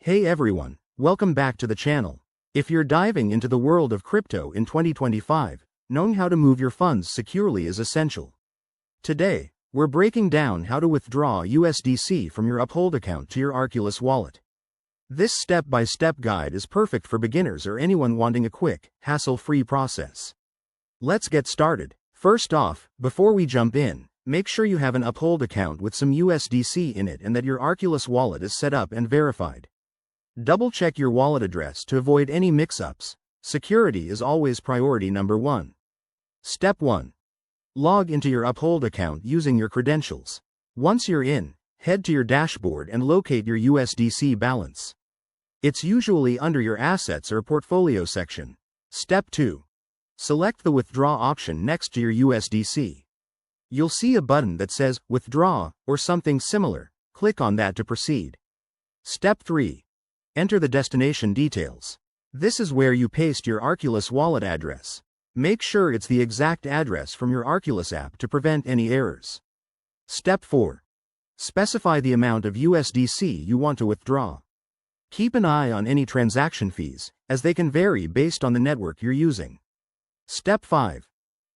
Hey everyone, welcome back to the channel. If you're diving into the world of crypto in 2025, knowing how to move your funds securely is essential. Today, we're breaking down how to withdraw USDC from your Uphold account to your Arculus wallet. This step-by-step guide is perfect for beginners or anyone wanting a quick, hassle-free process. Let's get started. First off, before we jump in, make sure you have an Uphold account with some USDC in it and that your Arculus wallet is set up and verified. Double-check your wallet address to avoid any mix-ups. Security is always priority number 1. Step 1. Log into your Uphold account using your credentials. Once you're in, head to your dashboard and locate your USDC balance. It's usually under your Assets or Portfolio section. Step 2. Select the Withdraw option next to your USDC. You'll see a button that says Withdraw or something similar. Click on that to proceed. Step 3. Enter the destination details. This is where you paste your Arculus wallet address. Make sure it's the exact address from your Arculus app to prevent any errors. Step 4. Specify the amount of USDC you want to withdraw. Keep an eye on any transaction fees, as they can vary based on the network you're using. Step 5.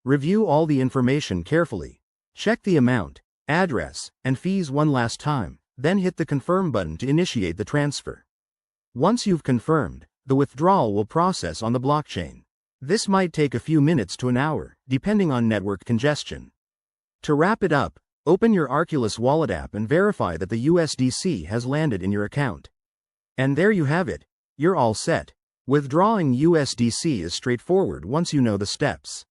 Review all the information carefully. Check the amount, address, and fees one last time, then hit the Confirm button to initiate the transfer. Once you've confirmed, the withdrawal will process on the blockchain. This might take a few minutes to an hour, depending on network congestion. To wrap it up, open your Arculus wallet app and verify that the USDC has landed in your account. And there you have it. You're all set. Withdrawing USDC is straightforward once you know the steps.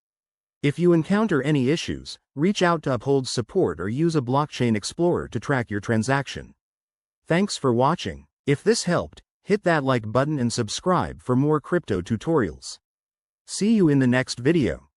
If you encounter any issues, reach out to Uphold support or use a blockchain explorer to track your transaction. Thanks for watching. If this helped, hit that like button and subscribe for more crypto tutorials. See you in the next video.